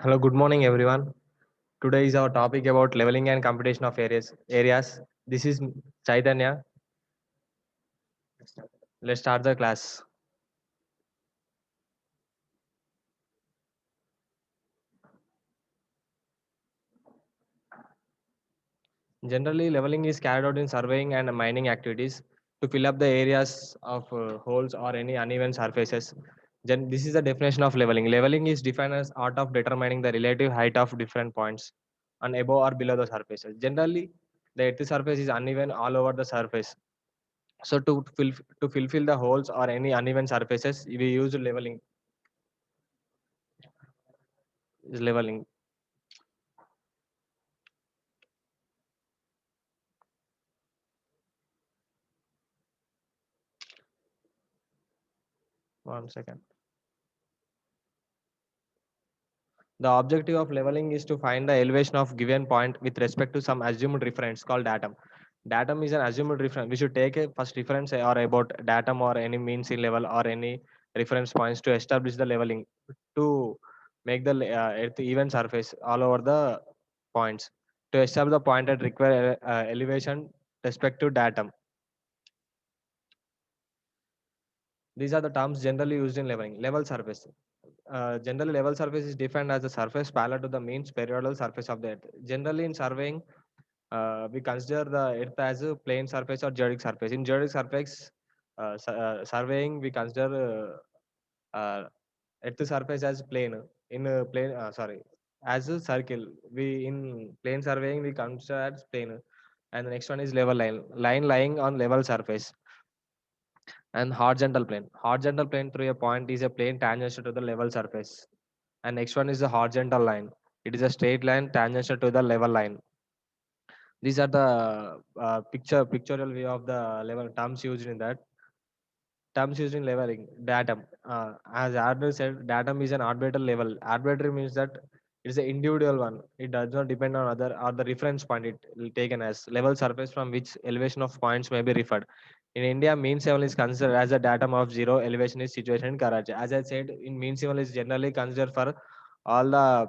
Hello, good morning, everyone. Today is our topic about leveling and computation of areas. This is Chaitanya. Let's start the class. Generally, leveling is carried out in surveying and mining activities to fill up the areas of holes or any uneven surfaces. This is the definition of leveling. Leveling is defined as art of determining the relative height of different points on above or below the surfaces. Generally, the earth surface is uneven all over the surface. So to fulfill the holes or any uneven surfaces, we use leveling. Is leveling. One second. The objective of leveling is to find the elevation of given point with respect to some assumed reference called datum. Datum is an assumed reference. We should take a first reference or about datum or any mean sea level or any reference points to establish the leveling to make the earth even surface all over the points. To establish the point that require elevation respect to datum. These are the terms generally used in leveling. Level surface. Generally, level surface is defined as the surface parallel to the mean periodical surface of the earth. Generally, in surveying, we consider the earth as a plane surface or geodetic surface. In geodetic surface, surveying, we consider earth surface as plane. In plane, sorry, as a circle. We in plane surveying, we consider as plane. And the next one is level line. Line lying on level surface. And horizontal plane. Horizontal plane through a point is a plane tangential to the level surface. And next one is the horizontal line. It is a straight line tangential to the level line. These are the pictorial view of the level terms used in that. Terms used in leveling. Datum. As Arbitrary said, datum is an arbitrary level. Arbitrary means that it is an individual one. It does not depend on other or the reference point it will taken as level surface from which elevation of points may be referred. In India, mean level is considered as a datum of zero elevation is situated in Karachi. As I said, in mean level is generally considered for all the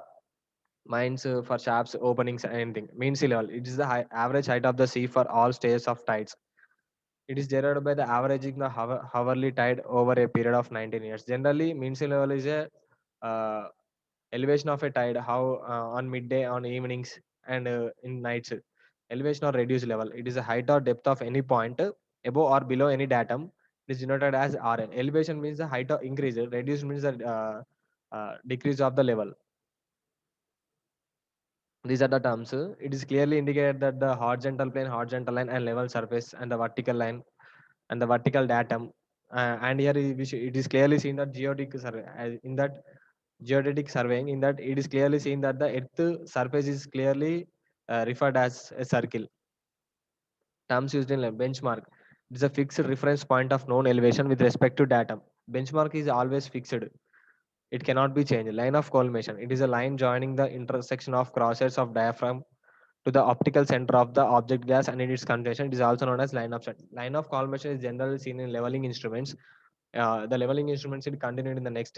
mines for shafts, openings, anything. Mean sea level. It is the average height of the sea for all stages of tides. It is derived by the averaging the hourly tide over a period of 19 years. Generally, mean sea level is a uh, elevation of a tide, how on midday, on evenings, and in nights. Elevation or reduced level. It is the height or depth of any point above or below any datum. It is denoted as Rn. Elevation means the height of increase. Reduced means the decrease of the level. These are the terms. It is clearly indicated that the horizontal plane, horizontal line, and level surface, and the vertical line, and the vertical datum. And here it is clearly seen that geodetic survey, in that geodetic surveying, in that it is clearly seen that the earth surface is clearly referred as a circle. Terms used in benchmark. It is a fixed reference point of known elevation with respect to datum. Benchmark is always fixed. It cannot be changed. Line of collimation. It is a line joining the intersection of crosshairs of diaphragm to the optical center of the object gas and in its continuation. It is also known as line of sight. Line of collimation is generally seen in leveling instruments. The leveling instruments will continue in the next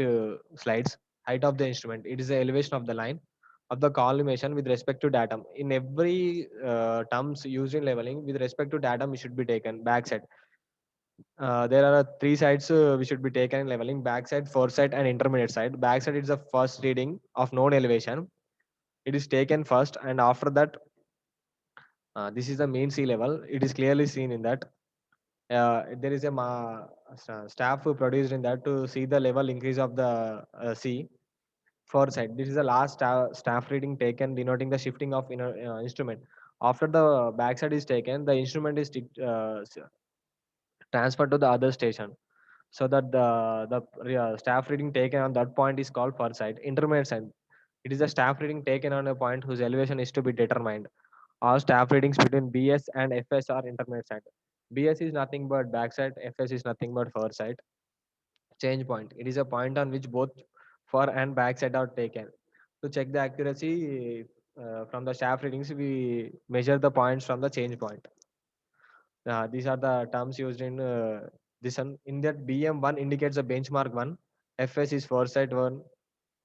slides. Height of the instrument. It is the elevation of the line of the collimation with respect to datum. In every terms used in leveling with respect to datum, it should be taken backside. There are three sides we should be taken in leveling: backside, foresight, and intermediate side. Backside is the first reading of known elevation. It is taken first, and after that, this is the main sea level. It is clearly seen in that. There is a staff who produced in that to see the level increase of the sea. Foresight. This is the last staff reading taken, denoting the shifting of instrument. After the backside is taken, the instrument is transferred to the other station, so that the staff reading taken on that point is called foresight. Intermediate side. It is a staff reading taken on a point whose elevation is to be determined. All staff readings between BS and FS are intermediate side. BS is nothing but backside, FS is nothing but foresight. Change point. It is a point on which both for and backside are taken. To check the accuracy from the staff readings, we measure the points from the change point. These are the terms used in this one. In that BM1 indicates the benchmark one, FS is foresight one,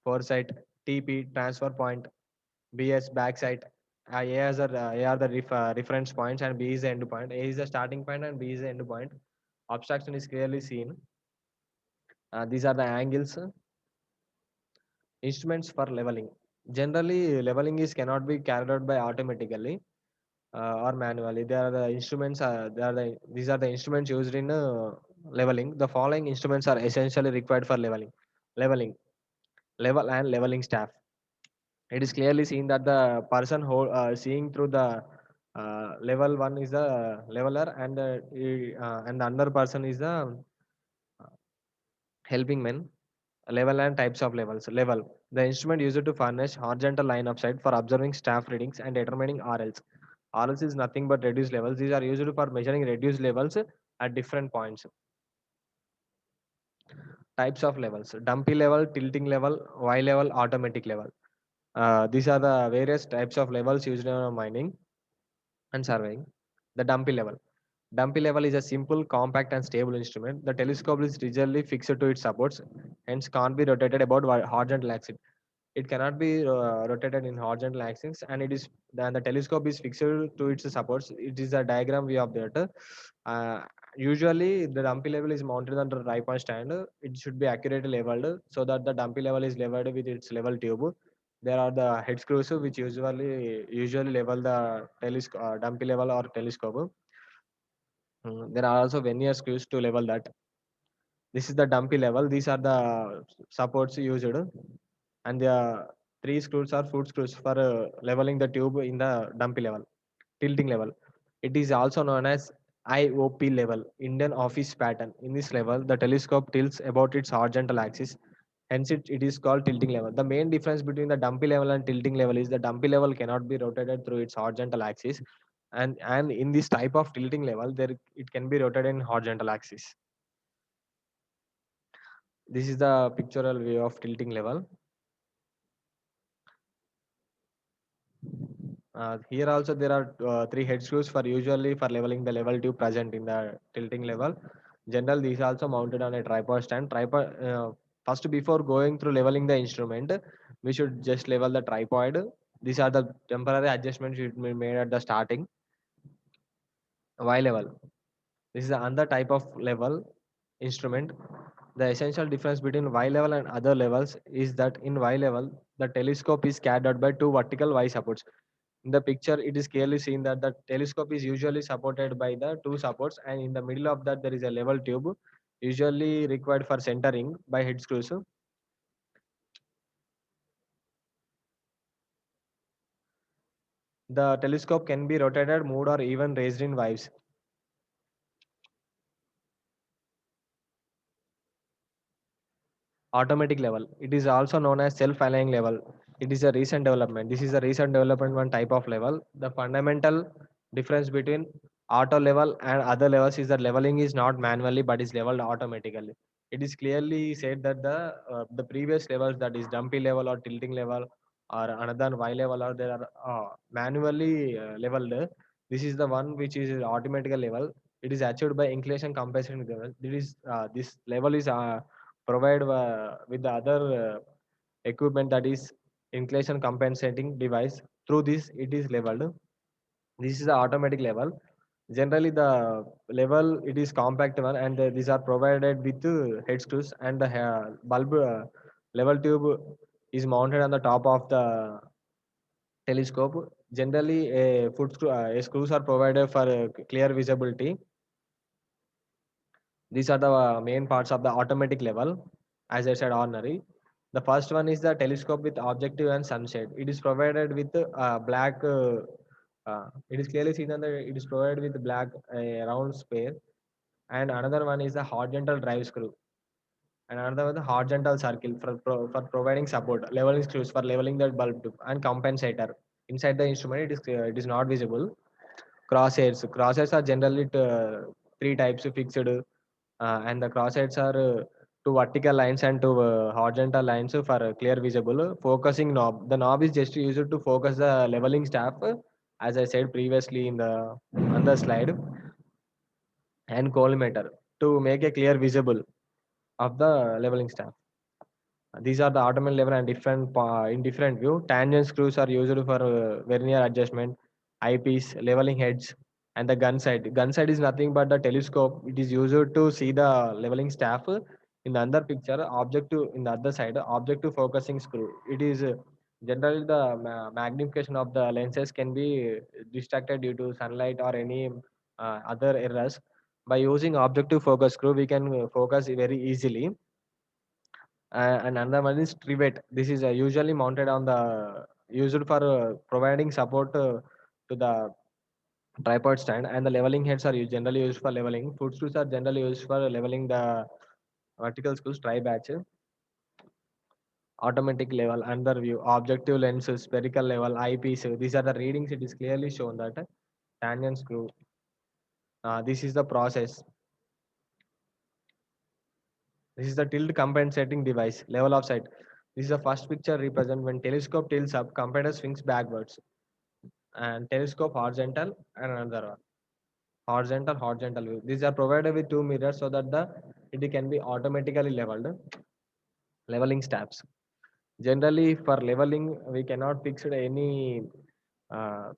foresight. TP transfer point, BS backside. A are the reference points and B is the end point. A is the starting point and B is the end point. Abstraction is clearly seen. These are the angles. Instruments for leveling. Generally, leveling is cannot be carried out by automatically or manually. There are the instruments. These are the instruments used in leveling. The following instruments are essentially required for leveling. Leveling, level and leveling staff. It is clearly seen that the person seeing through the level one is the leveler, and the other person is the helping man. Level and types of levels. Level, the instrument used to furnish horizontal line of sight for observing staff readings and determining RLs. RLs is nothing but reduced levels. These are used for measuring reduced levels at different points. Types of levels: dumpy level, tilting level, Y level, automatic level. These are the various types of levels used in mining and surveying. The dumpy level. Dumpy level is a simple, compact, and stable instrument. The telescope is rigidly fixed to its supports, hence can't be rotated about horizontal axis. It cannot be rotated in horizontal axis, and the telescope is fixed to its supports. It is a diagram we have there. Uh, Usually, the dumpy level is mounted on the tripod stand. It should be accurately leveled so that the dumpy level is leveled with its level tube. There are the head screws which usually level the dumpy level or telescope. There are also vernier screws to level that. This is the dumpy level. These are the supports used, and the three screws are foot screws for leveling the tube in the dumpy level. Tilting level. It is also known as IOP level, Indian Office Pattern. In this level, the telescope tilts about its horizontal axis. Hence, it is called tilting level. The main difference between the dumpy level and tilting level is the dumpy level cannot be rotated through its horizontal axis, and in this type of tilting level, there it can be rotated in horizontal axis. This is the pictorial view of tilting level. Here also there are three head screws for usually for leveling the level tube present in the tilting level. General, these are also mounted on a tripod stand. First, before going through leveling the instrument, we should just level the tripod. These are the temporary adjustments should be made at the starting. Y level. This is another type of level instrument. The essential difference between Y level and other levels is that in Y level, the telescope is carried out by two vertical Y supports. In the picture, it is clearly seen that the telescope is usually supported by the two supports, and in the middle of that, there is a level tube, usually required for centering by head screws. The telescope can be rotated, moved, or even raised in waves. Automatic level. It is also known as self-aligning level. It is a recent development. This is a recent development one type of level. The fundamental difference between auto level and other levels is that leveling is not manually but is leveled automatically. It is clearly said that the previous levels, that is dumpy level or tilting level or another Y level, or they are manually leveled. This is the one which is automatic level. It is achieved by inclination compensation level. This level is provided with the other equipment, that is inclination compensating device. Through this, it is leveled. This is the automatic level. Generally, the level it is compact one, and these are provided with head screws, and the bulb level tube is mounted on the top of the telescope. Generally, screws are provided for clear visibility. These are the main parts of the automatic level. As I said, ordinary. The first one is the telescope with objective and sunshade. It is provided with black. It is clearly seen that it is provided with black round spare. And another one is the horizontal drive screw. And another one the horizontal circle for providing support. Leveling screws for leveling the bulb tube, and compensator. Inside the instrument, it is not visible. Crosshairs. Crosshairs are generally three types fixed, and the crossheads are two vertical lines and two horizontal lines for clear visible. Focusing knob. The knob is just used to focus the leveling staff, as I said previously in the on the slide, and collimator to make a clear visible of the leveling staff. These are the automatic level and in different view. Tangent screws are used for vernier adjustment, eyepiece, leveling heads, and the gun sight. Gun sight is nothing but the telescope. It is used to see the leveling staff. In the other picture, object to in the other side, object to focusing screw. It is generally the magnification of the lenses can be distracted due to sunlight or any other errors. By using objective focus screw, we can focus very easily. And another one is trivet. This is usually mounted on the used for providing support to the tripod stand, and the leveling heads are generally used for leveling. Footstools are generally used for leveling the vertical screws, tri batch, automatic level, under view, objective lenses, spherical level, eyepiece. These are the readings. It is clearly shown that tangent screw. This is the process. This is the tilt compensating device, level of sight. This is the first picture represent when telescope tilts up, comparator swings backwards, and telescope horizontal, and another one horizontal view. These are provided with two mirrors so that the it can be automatically leveled. Leveling steps. Generally, for leveling, we cannot fix any uh,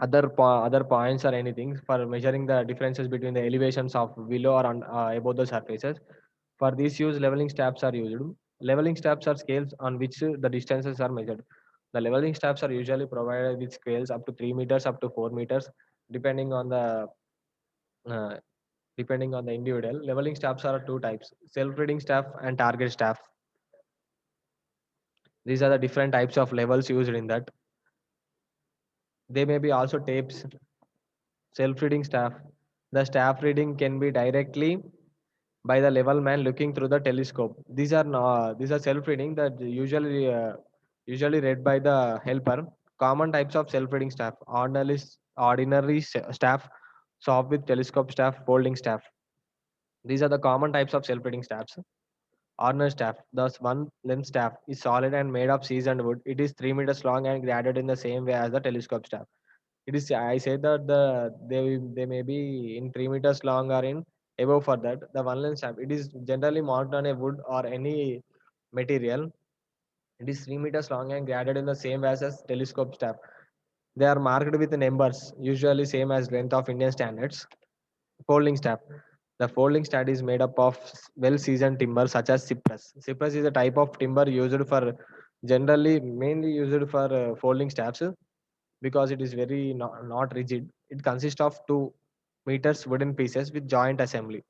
other points or anything for measuring the differences between the elevations of below or above the surfaces. For this use, leveling steps are used. Leveling steps are scales on which the distances are measured. The leveling steps are usually provided with scales up to 3 meters, up to 4 meters, depending on the uh, individual. Leveling steps are two types: self-reading staff and target staff. These are the different types of levels used in that. They may be also tapes. Self-reading staff. The staff reading can be directly by the level man looking through the telescope. These are self-reading that usually read by the helper. Common types of self-reading staff: ordinary staff, soft with telescope staff, folding staff. These are the common types of self-reading staffs. Ordnance staff. Thus, one lens staff is solid and made of seasoned wood. It is 3 meters long and graded in the same way as the telescope staff. It is. I say that they may be in 3 meters long or in above for that. The one lens staff. It is generally mounted on a wood or any material. It is 3 meters long and graded in the same way as telescope staff. They are marked with numbers, usually same as length of Indian standards. Folding staff. The folding staff is made up of well-seasoned timber such as cypress. Cypress is a type of timber used for generally mainly used for folding staffs because it is very not rigid. It consists of 2 meters wooden pieces with joint assembly.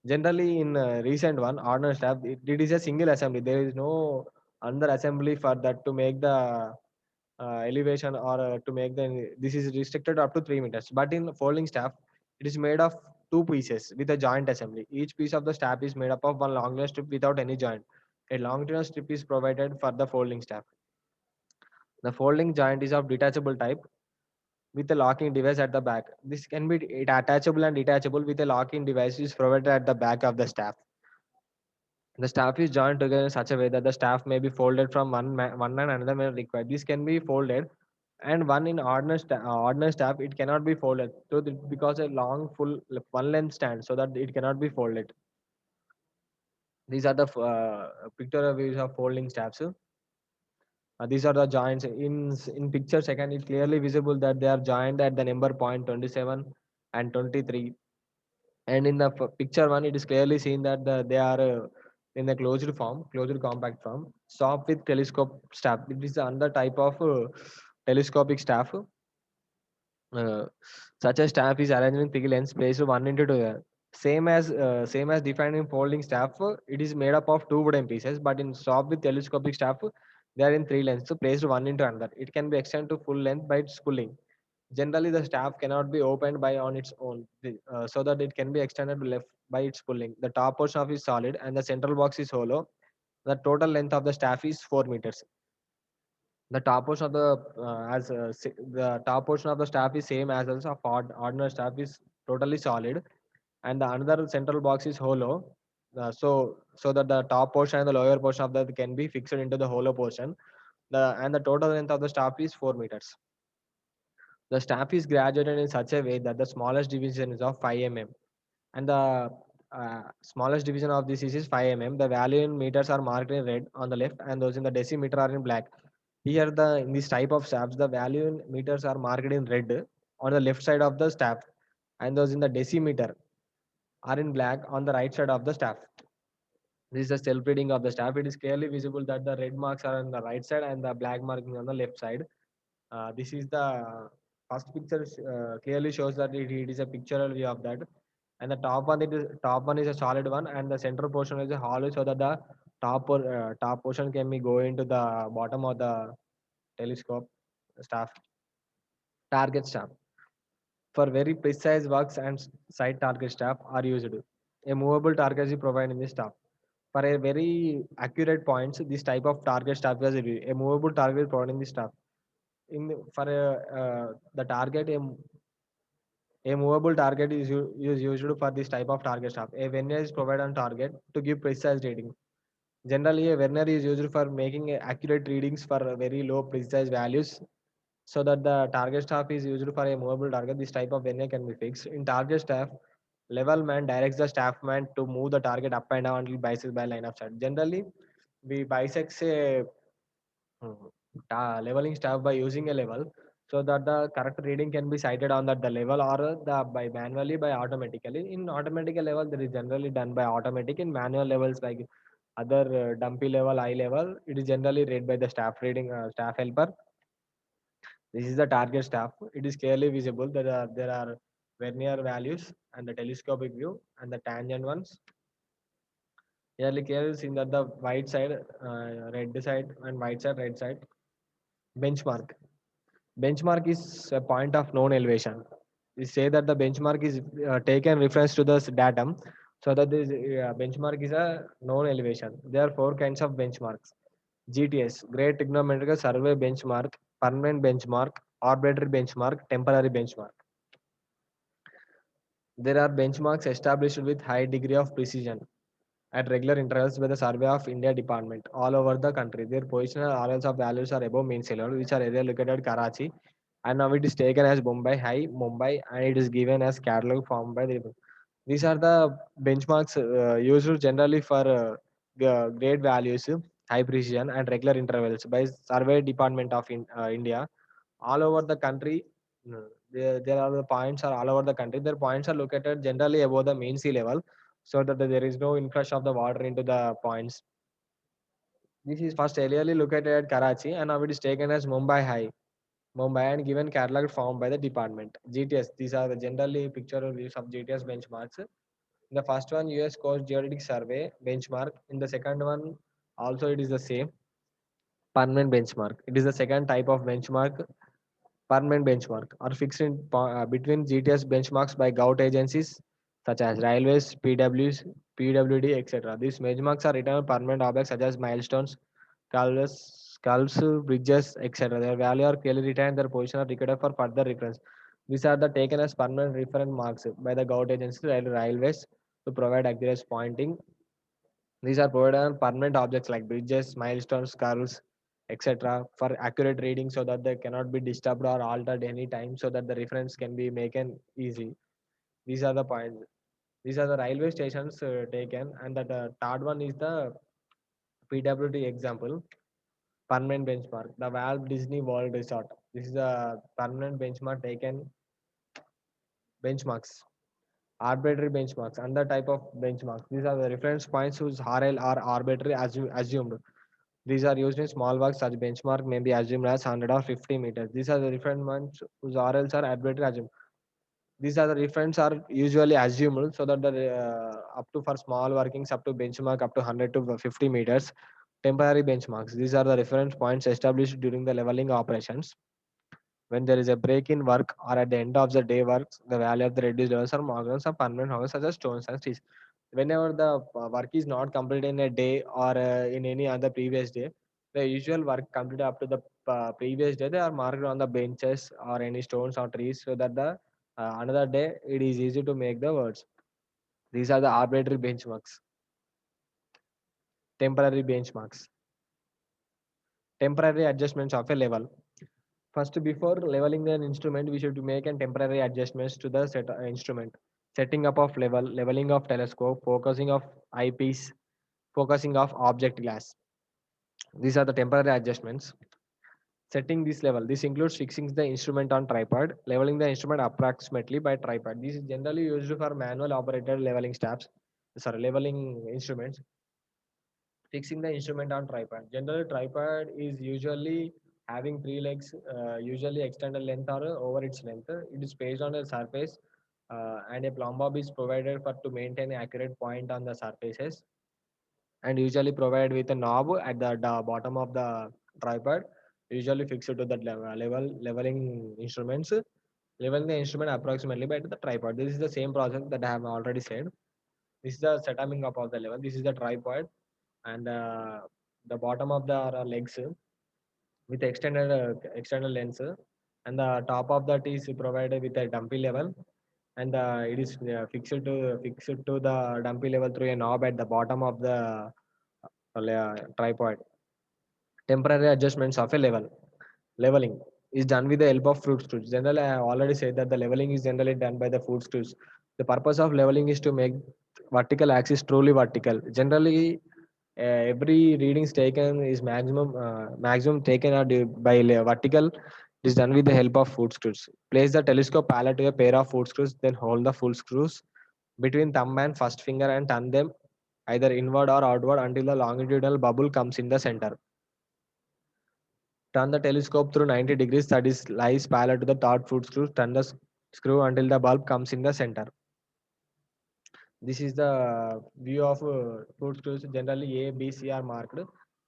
Generally, in recent one, ordnance staff, it is a single assembly. There is no another assembly for that to make the elevation or to make the. This is restricted up to 3 meters. But in folding staff, it is made of two pieces with a joint assembly. Each piece of the staff is made up of one longitudinal strip without any joint. A longitudinal strip is provided for the folding staff. The folding joint is of detachable type with a locking device at the back. This can be attachable and detachable with a locking device is provided at the back of the staff. The staff is joined together in such a way that the staff may be folded from one and another may required. This can be folded, and one in ordinary staff it cannot be folded because a long full one length stand so that it cannot be folded. These are the pictorial views of folding staffs. These are the joints in picture second. It's clearly visible that they are joined at the number point 27 and 23. And in the picture one, it is clearly seen that they are in a closed compact form, soft with telescope staff. It is another type of telescopic staff. Uh, Such a staff is arranged in three lengths placed one into two. Same as defined in folding staff, it is made up of two wooden pieces. But in soft with telescopic staff, they are in three lengths, so placed one into another. It can be extended to full length by its pulling. Generally, the staff cannot be opened by on its own, so that it can be extended to left by its pulling. The top portion of is solid and the central box is hollow. The total length of the staff is 4 meters. The top portion of the top portion of the staff is same as of ordinary staff is totally solid, and the another central box is hollow. So that the top portion and the lower portion of that can be fixed into the hollow portion. The total length of the staff is 4 meters. The staff is graduated in such a way that the smallest division is of 5 mm, and the Smallest division of this is 5 mm. The value in meters are marked in red on the left, and those in the decimeter are in black. Here, the in this type of staffs, the value in meters are marked in red on the left side of the staff, and those in the decimeter are in black on the right side of the staff. This is the self reading of the staff. It is clearly visible that the red marks are on the right side and the black marking on the left side. This is the first picture clearly shows that it is a pictorial view of that. And the top one is a solid one, and the center portion is a hollow, so that the top portion can be go into the bottom of the telescope staff target staff. For very precise works and site target staff are used. A movable target is provided in the staff. For a very accurate points, this type of target staff is a movable target is provided in the staff. For the target, a movable target is used for this type of target staff. A vernier is provided on target to give precise reading. Generally, a vernier is used for making accurate readings for very low precise values, so that the target staff is used for a movable target. This type of vernier can be fixed. In target staff, level man directs the staff man to move the target up and down until bisects by line of sight. Generally, we bisects a leveling staff by using a level, so that the correct reading can be cited on that the level, or the by manually by automatically. In automatical level, there is generally done by automatic. In manual levels like other dumpy level, eye level, it is generally read by the staff helper. This is the target staff. It is clearly visible that there are vernier values and the telescopic view and the tangent ones. Clearly clearly seen that the white side, red side, and white side, red side. Benchmark. Benchmark is a point of known elevation. We say that the benchmark is taken reference to the datum, so that this benchmark is a known elevation. There are four kinds of benchmarks. GTS, Great Trigonometric Survey Benchmark, Permanent Benchmark, Arbitrary Benchmark, Temporary Benchmark. There are benchmarks established with high degree of precision at regular intervals by the Survey of India Department all over the country. Their positional RLs of values are above mean sea level, which are area located at Karachi, and now it is taken as Mumbai High, Mumbai, and it is given as catalog formed by the. These are the benchmarks used generally for great values, high precision, and regular intervals by Survey Department of India all over the country. There are the points are all over the country. Their points are located generally above the mean sea level, so that there is no inflush of the water into the points. This is first earlierly located at Karachi, and now it is taken as Mumbai High, Mumbai, and given catalog formed by the department. GTS. These are the generally pictorial views of GTS benchmarks. The first one, US Coast Geodetic Survey benchmark. In the second one, also it is the same permanent benchmark. It is the second type of benchmark. Permanent benchmark are fixed in between GTS benchmarks by gout agencies such as railways, PWs, PWD, etc. These benchmarks are written on permanent objects such as milestones, curves, bridges, etc. Their value are clearly written and their position are recorded for further reference. These are the taken as permanent reference marks by the gout agencies, railways, to provide accurate pointing. These are provided on permanent objects like bridges, milestones, curves, etc. for accurate reading, so that they cannot be disturbed or altered any time, so that the reference can be taken easy. These are the points. These are the railway stations taken, and the third one is the PWD example, permanent benchmark. The Walt Disney World Resort. This is a permanent benchmark taken benchmarks. Arbitrary benchmarks. Another type of benchmarks. These are the reference points whose RL are arbitrary assumed. These are used in small works. Such benchmark may be assumed as 100 or 50 meters. These are the reference points whose RLs are arbitrary assumed. These are the reference are usually assumed, so that the up to for small workings up to benchmark up to 100 to 50 meters. Temporary benchmarks. These are the reference points established during the leveling operations. When there is a break in work or at the end of the day works, the value of the reduced levels are marked on permanent markers such as stones and trees. Whenever the work is not completed in a day or in any other previous day, the usual work completed up to the previous day, they are marked on the benches or any stones or trees, so that the another day it is easy to make the words. These are the arbitrary benchmarks. Temporary benchmarks. Temporary adjustments of a level. First, before leveling an instrument, we should make a temporary adjustments to the set instrument. setting up of leveling of telescope, focusing of eyepiece, focusing of object glass. These are the temporary adjustments. Setting this level. This includes fixing the instrument on tripod, leveling the instrument approximately by tripod. This is generally used for manual operated leveling stabs. Sorry, leveling instruments. Fixing the instrument on tripod. Generally, tripod is usually having three legs, usually extended length or over its length. It is placed on a surface, and a plumb bob is provided for to maintain an accurate point on the surfaces, and usually provided with a knob at the bottom of the tripod, usually fixed to the leveling instruments. Leveling the instrument approximately by the tripod. This is the same process that I have already said. This is the setting up of the level. This is the tripod, and the bottom of the legs with extended lens, and the top of that is provided with a dumpy level, and it is fixed to the dumpy level through a knob at the bottom of the tripod. Temporary adjustments of a leveling is done with the help of foot screws. Generally, I have already said that the leveling is generally done by the foot screws. The purpose of leveling is to make vertical axis truly vertical. Generally, every readings taken is maximum taken are by vertical. It is done with the help of foot screws. Place the telescope parallel to a pair of foot screws, then hold the full screws between thumb and first finger and turn them either inward or outward until the longitudinal bubble comes in the center. Turn the telescope through 90 degrees, that is lies parallel to the third foot screw. Turn the screw until the bulb comes in the center. This is the view of foot screws. Generally, A, B, C are marked,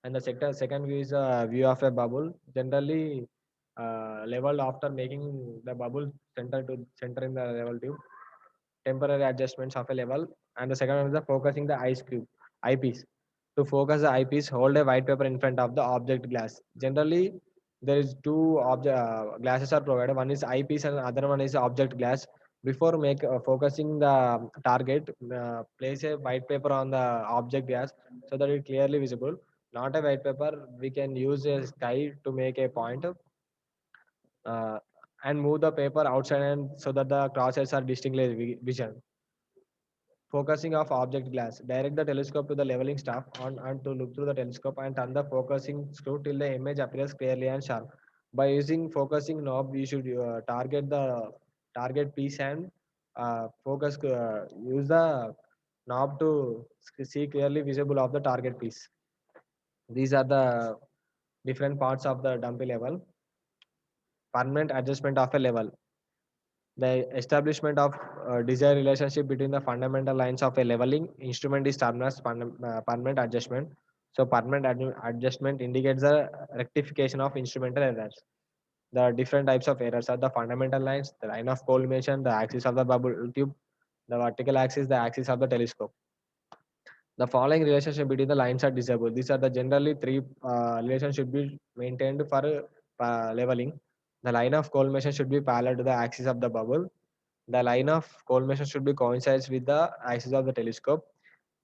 and the second view is a view of a bubble. Generally, leveled after making the bubble center in the level tube. Temporary adjustments of a level, and the second one is the focusing the eyepiece. To focus the eyepiece, hold a white paper in front of the object glass. Generally, there is two object glasses are provided. One is eyepiece and other one is object glass. Before make focusing the target, place a white paper on the object glass so that it clearly visible. Not a white paper, we can use a sky to make a point, uh, and move the paper outside and so that the crosses are distinctly vision. Focusing of object glass. Direct the telescope to the leveling staff on and to look through the telescope and turn the focusing screw till the image appears clearly and sharp. By using focusing knob, we should target the target piece and use the knob to see clearly visible of the target piece. These are the different parts of the dumpy level. Permanent adjustment of a level. The establishment of desired relationship between the fundamental lines of a leveling instrument is termed as permanent adjustment. So, permanent adjustment indicates the rectification of instrumental errors. The different types of errors are the fundamental lines, the line of collimation, the axis of the bubble tube, the vertical axis, the axis of the telescope. The following relationship between the lines are disabled. These are the generally three relations should be maintained for leveling. The line of collimation should be parallel to the axis of the bubble. The line of collimation should be coincides with the axis of the telescope.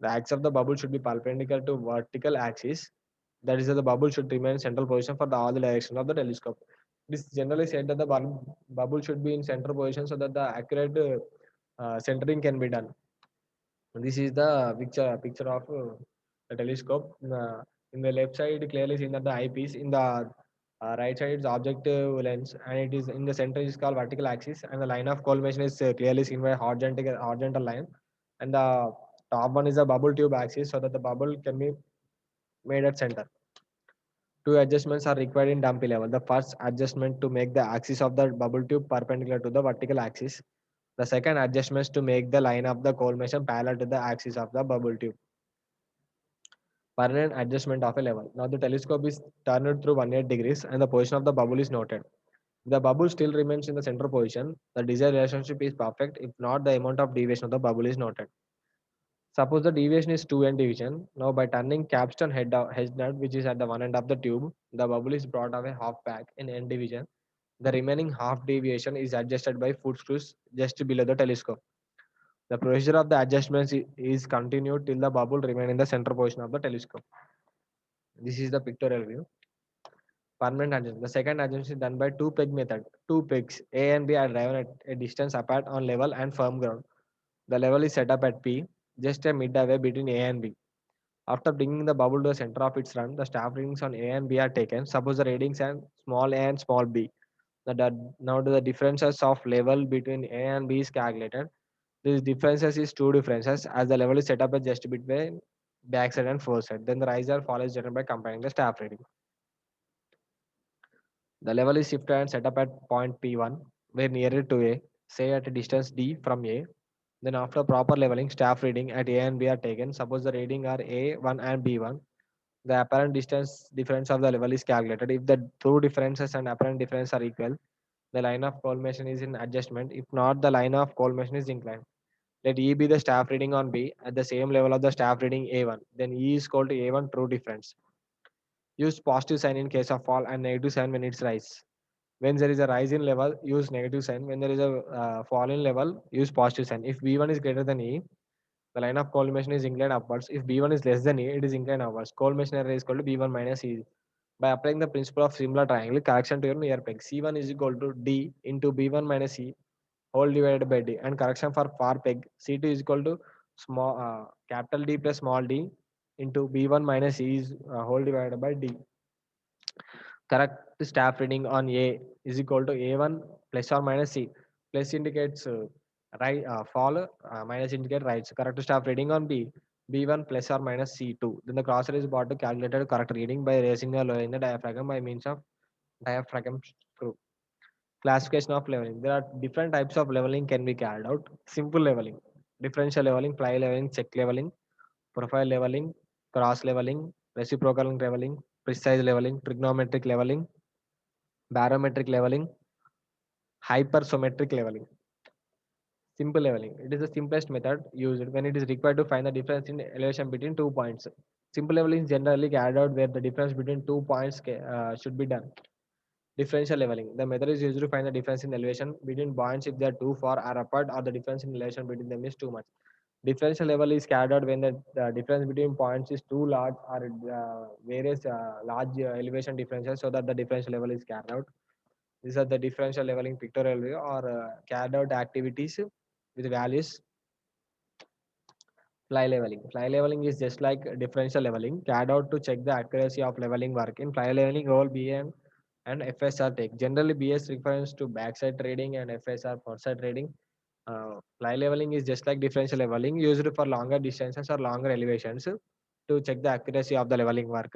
The axis of the bubble should be perpendicular to vertical axis. That is, that the bubble should remain in central position for all the directions of the telescope. This generally said that the bubble should be in central position so that the accurate centering can be done. This is the picture of the telescope. In the left side, clearly seen that the eyepiece. In the right side is objective lens, and it is in the center is called vertical axis, and the line of collimation is clearly seen by horizontal line, and the top one is a bubble tube axis, so that the bubble can be made at center. Two adjustments are required in dumpy level. The first adjustment to make the axis of the bubble tube perpendicular to the vertical axis. The second adjustment is to make the line of the collimation parallel to the axis of the bubble tube. Permanent adjustment of a level. Now the telescope is turned through 180 degrees and the position of the bubble is noted. The bubble still remains in the center position. The desired relationship is perfect. If not, the amount of deviation of the bubble is noted. Suppose the deviation is 2 end division. Now by turning capstan head nut, which is at the one end of the tube, the bubble is brought away half back in end division. The remaining half deviation is adjusted by foot screws just below the telescope. The procedure of the adjustments is continued till the bubble remain in the center position of the telescope. This is the pictorial view. Permanent adjustment. The second adjustment is done by two peg method. Two pegs A and B are driven at a distance apart on level and firm ground. The level is set up at P, just a midway between A and B. After bringing the bubble to the center of its run, the staff readings on A and B are taken. Suppose the readings and small a and small b. Now the differences of level between A and B is calculated. These differences is two differences as the level is set up at just between backside and foreside. Then the rise or fall is determined by combining the staff reading. The level is shifted and set up at point P1, where nearer to A, say at a distance D from A. Then after proper leveling, staff reading at A and B are taken. Suppose the reading are A1 and B1. The apparent distance difference of the level is calculated. If the two differences and apparent difference are equal, the line of collimation is in adjustment. If not, the line of collimation is inclined. Let E be the staff reading on B at the same level of the staff reading A1. Then E is equal to A1 true difference. Use positive sign in case of fall and negative sign when it's rise. When there is a rise in level, use negative sign. When there is a fall in level, use positive sign. If B1 is greater than E, the line of collimation is inclined upwards. If B1 is less than E, it is inclined upwards. Collimation error is equal to B1 minus E. By applying the principle of similar triangle, correction to your near peg. C1 is equal to D into B1 minus E whole divided by D. And correction for far peg, C2 is equal to capital D plus small d into B1 minus E is whole divided by D. Correct staff reading on A is equal to A1 plus or minus C. Plus indicates right fall, minus indicate right. So correct staff reading on B, B1 plus or minus C2. Then the crosser is brought to calculated correct reading by raising or lowering the diaphragm by means of diaphragm screw. Classification of leveling. There are different types of leveling can be carried out. Simple leveling, differential leveling, fly leveling, check leveling, profile leveling, cross leveling, reciprocal leveling, precise leveling, trigonometric leveling, barometric leveling, hypersometric leveling. Simple leveling. It is the simplest method used when it is required to find the difference in elevation between 2 points. Simple leveling is generally carried out where the difference between 2 points should be done. Differential leveling. The method is used to find the difference in elevation between points if they are too far or apart or the difference in elevation between them is too much. Differential level is carried out when the difference between points is too large or various large elevation differences so that the differential level is carried out. These are the differential leveling pictorial view or carried out activities with values. Fly leveling. Fly leveling is just like differential leveling carried out to check the accuracy of leveling work. In fly leveling, role BM and FSR take. Generally, BS refers to backside trading and FSR forward trading. Fly leveling is just like differential leveling used for longer distances or longer elevations to check the accuracy of the leveling work.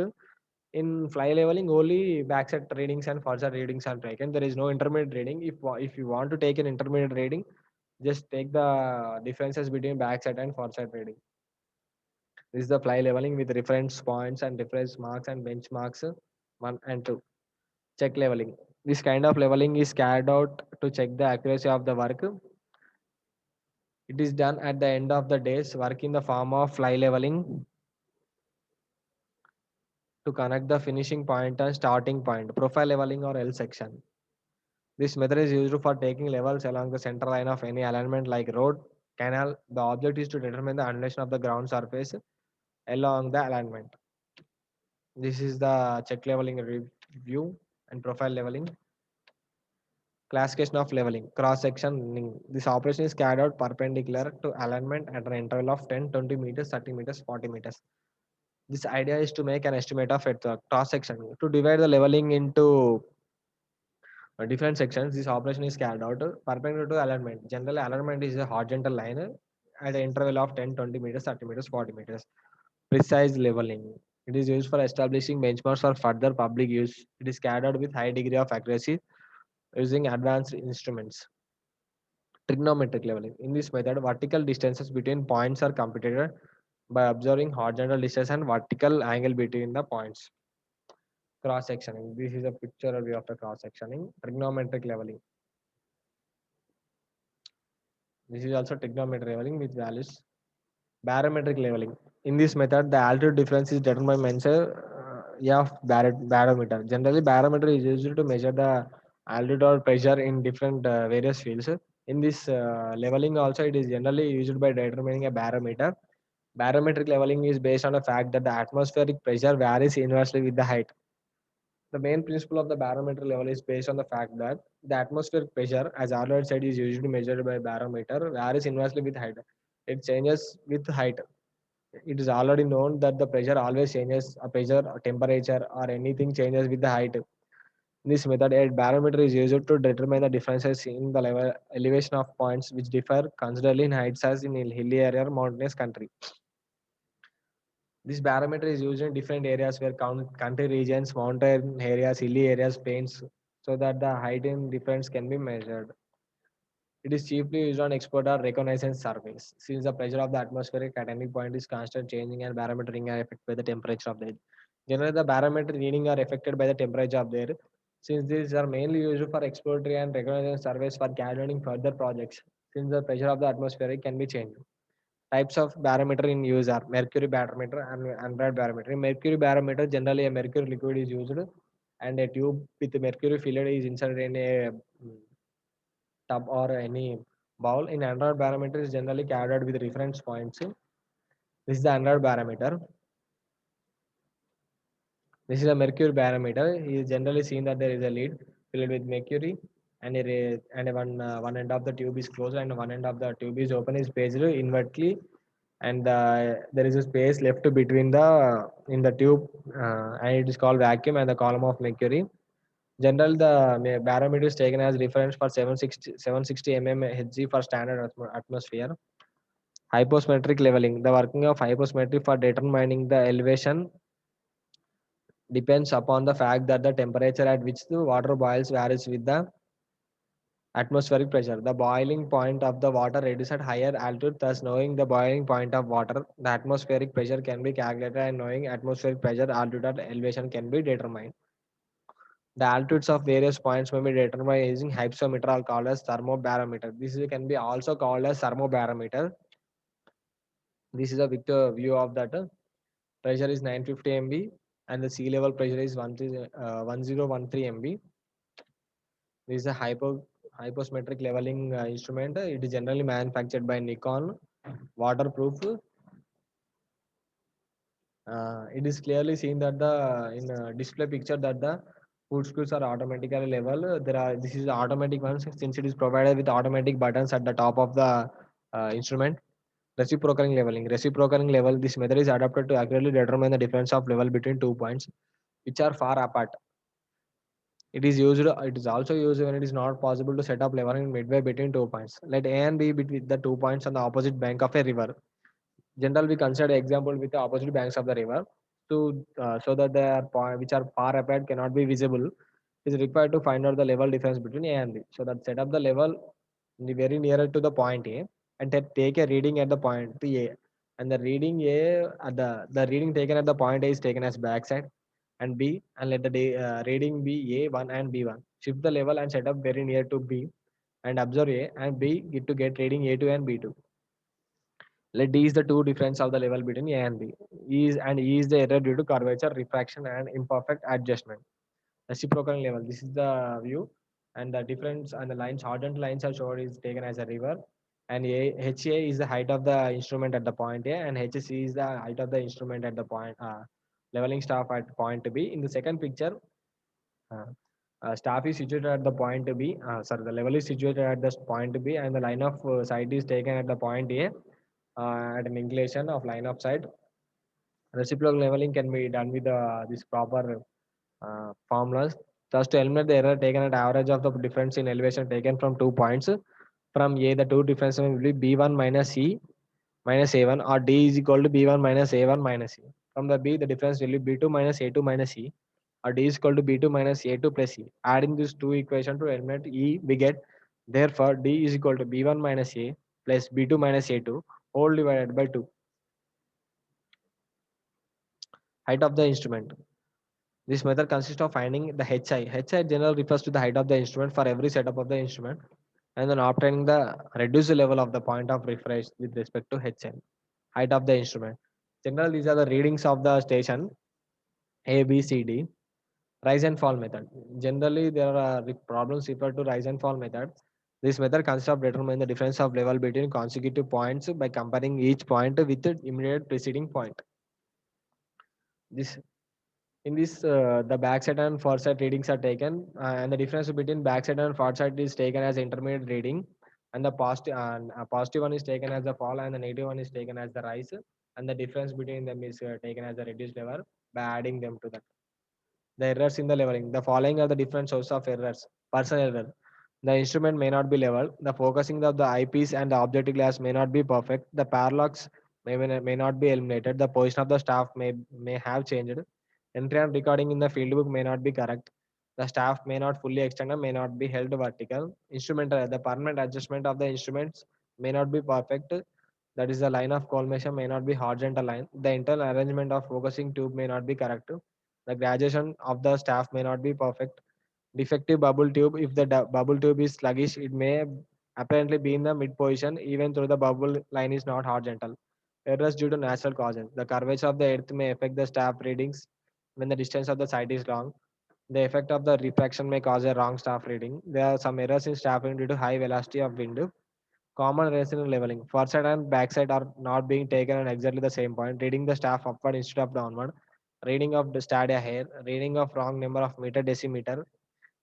In fly leveling, only backside readings and forward readings are taken. There is no intermediate reading. If you want to take an intermediate reading, just take the differences between backside and forward reading. This is the fly leveling with reference points and reference marks and benchmarks 1 and 2. Check leveling. This kind of leveling is carried out to check the accuracy of the work. It is done at the end of the day's work in the form of fly leveling to connect the finishing point and starting point, profile leveling or L section. This method is used for taking levels along the center line of any alignment like road, canal. The object is to determine the undulation of the ground surface along the alignment. This is the check leveling review and profile leveling. Classification of leveling, cross sectioning. This operation is carried out perpendicular to alignment at an interval of 10, 20 meters, 30 meters, 40 meters. This idea is to make an estimate of its cross section. To divide the leveling into different sections, this operation is carried out perpendicular to alignment. Generally, alignment is a horizontal line at an interval of 10, 20 meters, 30 meters, 40 meters. Precise leveling. It is used for establishing benchmarks for further public use. It is carried out with high degree of accuracy using advanced instruments. Trigonometric leveling. In this method, vertical distances between points are computed by observing horizontal distance and vertical angle between the points. Cross sectioning. This is a picture view of the cross sectioning. Trigonometric leveling. This is also trigonometric leveling with values. Barometric leveling. In this method, the altitude difference is determined by of barometer. Generally, barometer is used to measure the altitude or pressure in different various fields. In this leveling also, it is generally used by determining a barometer. Barometric leveling is based on the fact that the atmospheric pressure varies inversely with the height. The main principle of the barometer level is based on the fact that the atmospheric pressure, as earlier said, is usually measured by barometer, varies inversely with height. It changes with height. It is already known that the pressure always changes. A pressure, a temperature, or anything changes with the height. In this method, a barometer is used to determine the differences in the level elevation of points which differ considerably in heights as in hilly area or mountainous country. This barometer is used in different areas where country regions, mountain areas, hilly areas, plains, so that the height in difference can be measured. It is chiefly used on export or reconnaissance surveys, since the pressure of the atmospheric at any point is constant changing and barometering are affected by the temperature of the air. Generally, the barometer reading are affected by the temperature of the air, since these are mainly used for exploratory and reconnaissance surveys for calculating further projects, since the pressure of the atmosphere can be changed. Types of barometer in use are mercury barometer and Android barometer. In mercury barometer, generally a mercury liquid is used and a tube with mercury filled is inserted in a tub or any bowl. In Android barometer is generally carried with reference points. This is the Android barometer. This is a mercury barometer. It is generally seen that there is a lid filled with mercury, and one end of the tube is closed and one end of the tube is open, is placed inwardly, and there is a space left between the in the tube, and it is called vacuum and the column of mercury. Generally, the barometer is taken as reference for 760 mmHg for standard atmosphere. Hyposmetric leveling. The working of hyposmetry for determining the elevation depends upon the fact that the temperature at which the water boils varies with the atmospheric pressure. The boiling point of the water reduces at higher altitude, thus knowing the boiling point of water, the atmospheric pressure can be calculated and knowing atmospheric pressure, altitude and elevation can be determined. The altitudes of various points may be determined using hypsometer or called as thermobarometer. Can be also called as thermobarometer. This is a Victor view of that. Pressure is 950 MB and the sea level pressure is 1013 MB. This is a hyposmetric leveling instrument. It is generally manufactured by Nikon. Waterproof. It is clearly seen that the in display picture that the food screws are automatically level. This is the automatic one since it is provided with automatic buttons at the top of the instrument. Reciprocal leveling. Reciprocal level. This method is adapted to accurately determine the difference of level between 2 points which are far apart. It is used. It is also used when it is not possible to set up leveling midway between 2 points. Let A and B between the 2 points on the opposite bank of a river. Generally, we consider example with the opposite banks of the river, so that they are which are far apart cannot be visible. Is required to find out the level difference between A and B. So that set up the level very nearer to the point A and take a reading at the point A. And the reading A at the reading taken at the point A is taken as backside and B, and let the reading be A1 and B1. Shift the level and set up very near to B and observe A and B to get reading A2 and B2. Let D is the two difference of the level between A and B. E is the error due to curvature, refraction, and imperfect adjustment. Reciprocal level. This is the view, and the difference and the lines, horizontal lines are shown is taken as a river, and HA is the height of the instrument at the point A, and HC is the height of the instrument at the point leveling staff at point B. In the second picture, uh, staff is situated at the point B. Sorry, the level is situated at the point B, and the line of sight is taken at the point A at an inclination of line of sight. Reciprocal leveling can be done with this proper formulas. Thus, to eliminate the error taken at average of the difference in elevation taken from 2 points from A, the two differences will be B1 minus E minus A1 or D is equal to B1 minus A1 minus E. From the B, the difference will be B2 minus A2 minus E or D is equal to B2 minus A2 plus E. Adding these two equations to eliminate E, we get therefore D is equal to B1 minus A plus B2 minus A2 whole divided by 2. Height of the instrument. This method consists of finding the HI. HI generally refers to the height of the instrument for every setup of the instrument and then obtaining the reduced level of the point of reference with respect to HI, height of the instrument. Generally, these are the readings of the station A, B, C, D. Rise and fall method. Generally, there are problems referred to rise and fall method. This method consists of determining the difference of level between consecutive points by comparing each point with the immediate preceding point. This In this, the backside and forward side readings are taken, and the difference between backside and forward side is taken as intermediate reading. and the positive and a positive one is taken as the fall, and the negative one is taken as the rise, and the difference between them is taken as a reduced level by adding them to that. The errors in the leveling. The following are the different sources of errors. Person error. The instrument may not be leveled. The focusing of the eyepiece and the objective glass may not be perfect. The parallax may not be eliminated. The position of the staff may have changed. Entry and recording in the fieldbook may not be correct. The staff may not fully extend and may not be held vertical. Instrumental. The permanent adjustment of the instruments may not be perfect. That is, the line of collimation may not be horizontal line. The internal arrangement of focusing tube may not be correct. The graduation of the staff may not be perfect. Defective bubble tube. If the bubble tube is sluggish, it may apparently be in the mid position even though the bubble line is not horizontal. Errors due to natural causes. The curvature of the earth may affect the staff readings when the distance of the site is long. The effect of the refraction may cause a wrong staff reading. There are some errors in staffing due to high velocity of wind. Common errors in leveling. Foresight and backside are not being taken at exactly the same point. Reading the staff upward instead of downward. Reading of the stadia here. Reading of wrong number of meter decimeter.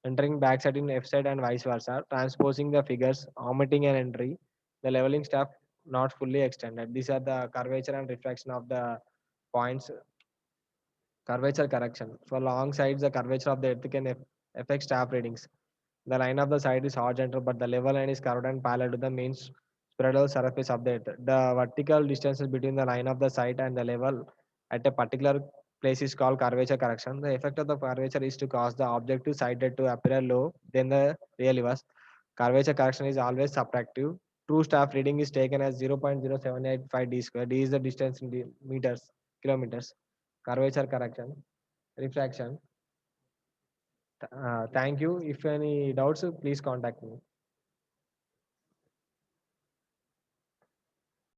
Entering backside in F side and vice versa. Transposing the figures. Omitting an entry. The leveling staff not fully extended. These are the curvature and refraction of the points. Curvature correction. For long sides, the curvature of the earth can affect staff readings. The line of the side is horizontal, but the level line is curved and parallel to the main spreadal surface of the earth. The vertical distances between the line of the site and the level at a particular place is called curvature correction. The effect of the curvature is to cause the objective sighted to appear low than the real was. Curvature correction is always subtractive. True staff reading is taken as 0.0785 d square. D is the distance in meters, kilometers. Curvature correction, refraction. Thank you. If any doubts, please contact me.